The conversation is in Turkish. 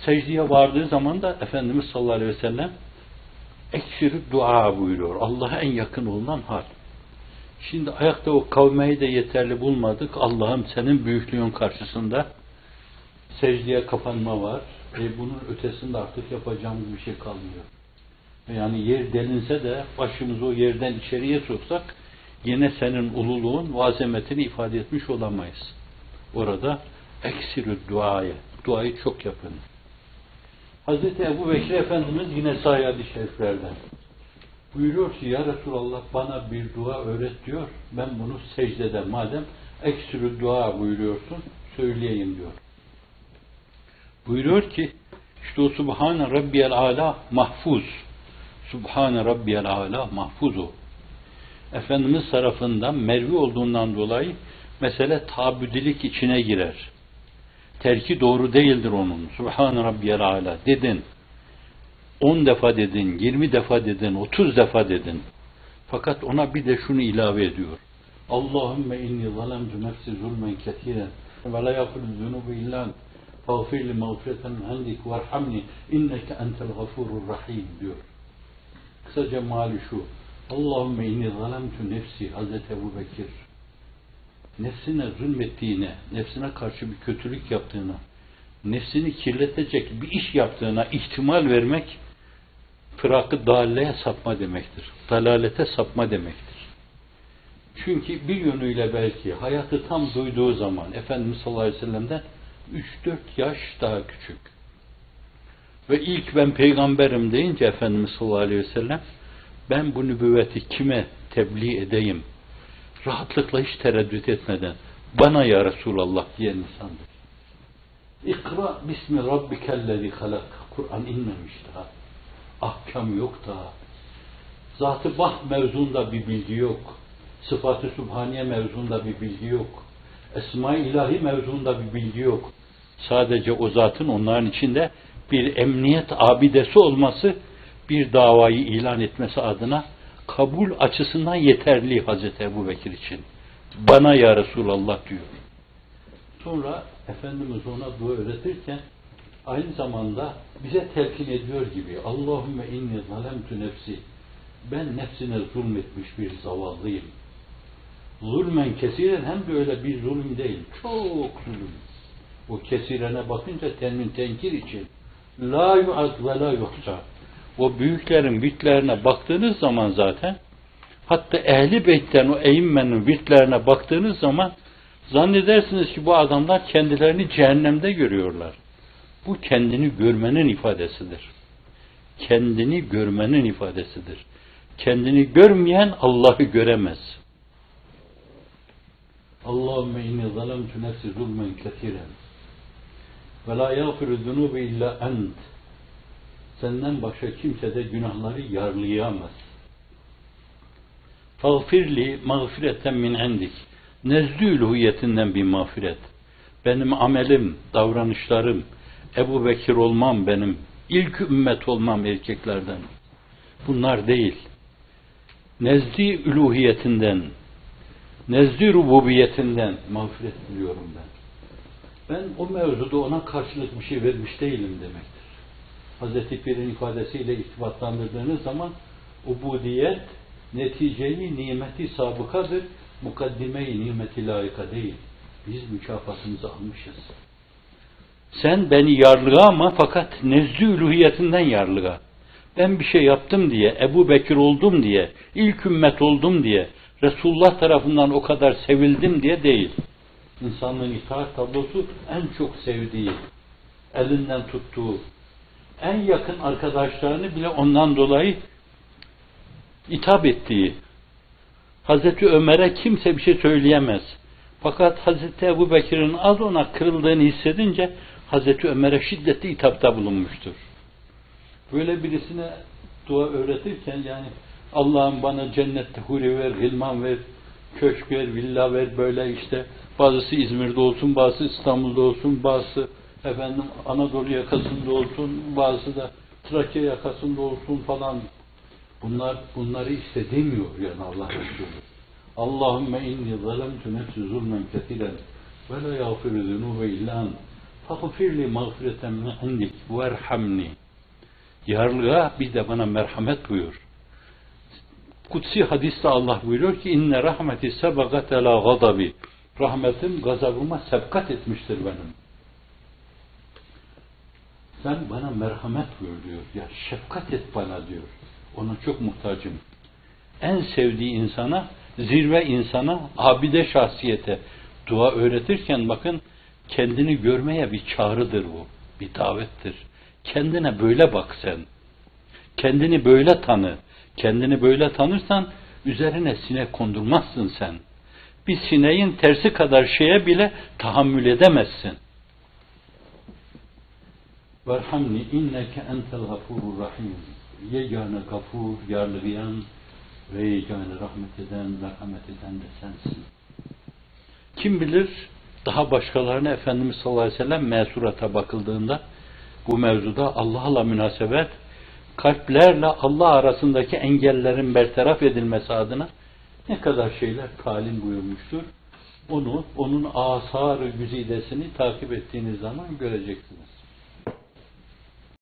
Secdeye vardığı zaman da Efendimiz sallallahu aleyhi ve sellem eksiri dua buyuruyor. Allah'a en yakın olunan hal. Şimdi ayakta o kavmeyi de yeterli bulmadık. Allah'ım senin büyüklüğün karşısında secdeye kapanma var. Bunun ötesinde artık yapacağımız bir şey kalmıyor. Yani yer delinse de başımızı o yerden içeriye soksak yine senin ululuğun ve azametini ifade etmiş olamayız. Orada eksirü duaya, duayı çok yapın. Hazreti Ebu Bekir Efendimiz yine sahih hadis-i şeriflerden buyuruyor ki ya Resulallah bana bir dua öğret diyor. Ben bunu secdede madem eksirü dua buyuruyorsun söyleyeyim diyor. Buyuruyor ki işte o Subhane Rabbiyel Ala mahfuz. Subhane Rabbiyel Ala mahfuz o. Efendimiz tarafından mervi olduğundan dolayı mesele tabüdilik içine girer. Terki doğru değildir onun. Subhane Rabbiyel Ala dedin. 10 defa dedin, 20 defa dedin, 30 defa dedin. Fakat ona bir de şunu ilave ediyor. Allahümme inni zalemtu nefsi zulmen ketiren ve la yafiru zunubu illa fağfir li mağfireten hendik varhamni inneke entel gafurur rahim diyor. Kısaca mali şu. Allahümme inni zalemtu nefsi Hazreti Ebu Bekir nefsine zulmettiğine, nefsine karşı bir kötülük yaptığına, nefsini kirletecek bir iş yaptığına ihtimal vermek fırakı daleye sapma demektir. Dalalete sapma demektir. Çünkü bir yönüyle belki hayatı tam duyduğu zaman Efendimiz sallallahu aleyhi ve sellem'den 3-4 yaş daha küçük. Ve ilk ben peygamberim deyince Efendimiz sallallahu aleyhi ve sellem ben bu nübüvveti kime tebliğ edeyim? Rahatlıkla hiç tereddüt etmeden bana ya Resulallah diyen insandır. İkra bismi rabbikellezi halak. Kur'an inmemiş daha. Ahkam yok daha. Zat-ı bah mevzunda bir bilgi yok. Sıfat-ı Sübhaniye mevzunda bir bilgi yok. Esma-i ilahi mevzunda bir bilgi yok. Sadece o zatın onların içinde bir emniyet abidesi olması, bir davayı ilan etmesi adına kabul açısından yeterli Hazreti Ebu Bekir için. Bana ya Resulallah diyor. Sonra Efendimiz ona dua öğretirken aynı zamanda bize telkin ediyor gibi Allahümme inni zalemtu nefsi ben nefsine zulmetmiş bir zavallıyım. Zulmen kesiren hem de öyle bir zulüm değil. Çok zulüm. O kesirene bakınca tenmin tenkir için la yu'ad ve la yuhsa. O büyüklerin virtlerine baktığınız zaman zaten hatta ehli beytten o eğimmenin virtlerine baktığınız zaman zannedersiniz ki bu adamlar kendilerini cehennemde görüyorlar. Bu kendini görmenin ifadesidir. Kendini görmenin ifadesidir. Kendini görmeyen Allah'ı göremez. Allahümme inni zalemtu nefsi zulmen ketiren ve la yağfiru zunubi illa ent. Senden başka kimse de günahları yarlayamaz. Fağfirli mağfireten min endik. Nezdü uluhiyetinden bir mağfiret. Benim amelim, davranışlarım, Ebu Bekir olmam benim, ilk ümmet olmam erkeklerden. Bunlar değil. Nezdi uluhiyetinden, nezdi rububiyetinden mağfiret diliyorum ben. Ben o mevzuda ona karşılık bir şey vermiş değilim demektir. Hazreti Pir'in ifadesiyle irtibatlandırdığınız zaman ubudiyet neticeyi nimeti sabıkadır, mukaddime-i nimeti layıka değil. Biz mükafatımızı almışız. Sen beni yarlığa fakat nezd-i uluhiyetinden yarlığa. Ben bir şey yaptım diye, Ebu Bekir oldum diye, ilk ümmet oldum diye, Resulullah tarafından o kadar sevildim diye değil. İnsanlığın itaat tablosu en çok sevdiği, elinden tuttuğu, en yakın arkadaşlarını bile ondan dolayı hitap ettiği. Hazreti Ömer'e kimse bir şey söyleyemez. Fakat Hazreti Ebu Bekir'in az ona kırıldığını hissedince Hazreti Ömer'e şiddetli hitapta bulunmuştur. Böyle birisine dua öğretirken yani Allah'ım bana cennette huri ver, hilman ver, köşk ver, villa ver böyle işte bazısı İzmir'de olsun, bazısı İstanbul'da olsun, bazısı efendim Anadolu yakasında olsun, bazısı da Trakya yakasında olsun falan. Bunları istemiyor yani Allah Resulü. Allahümme inni zalemtu nefsi zulmen ketiren ve la yağfiru zunube illan Fagfirli mağfireten min indik verhamni. Yarlığa bir de bana merhamet buyur. Kutsi hadiste Allah buyuruyor ki inne rahmeti sebagat ela gadabi. Rahmetim gazabıma sebkat etmiştir benim. Sen bana merhamet buyur diyor. Ya şefkat et bana diyor. Ona çok muhtacım. En sevdiği insana, zirve insana, abide şahsiyete dua öğretirken bakın kendini görmeye bir çağrıdır bu. Bir davettir. Kendine böyle bak sen. Kendini böyle tanı. Kendini böyle tanırsan üzerine sinek kondurmazsın sen. Bir sineğin tersi kadar şeye bile tahammül edemezsin. Verhamni inneke entel gafurur rahim. Yegâne gafur, yarlıgayan ve yegâne rahmet eden, merhamet eden de sensin. Kim bilir daha başkalarına Efendimiz sallallahu aleyhi ve sellem mesurata bakıldığında bu mevzuda Allah'la münasebet, kalplerle Allah arasındaki engellerin bertaraf edilmesi adına ne kadar şeyler talim buyurmuştur. Onun asar-ı güzidesini takip ettiğiniz zaman göreceksiniz.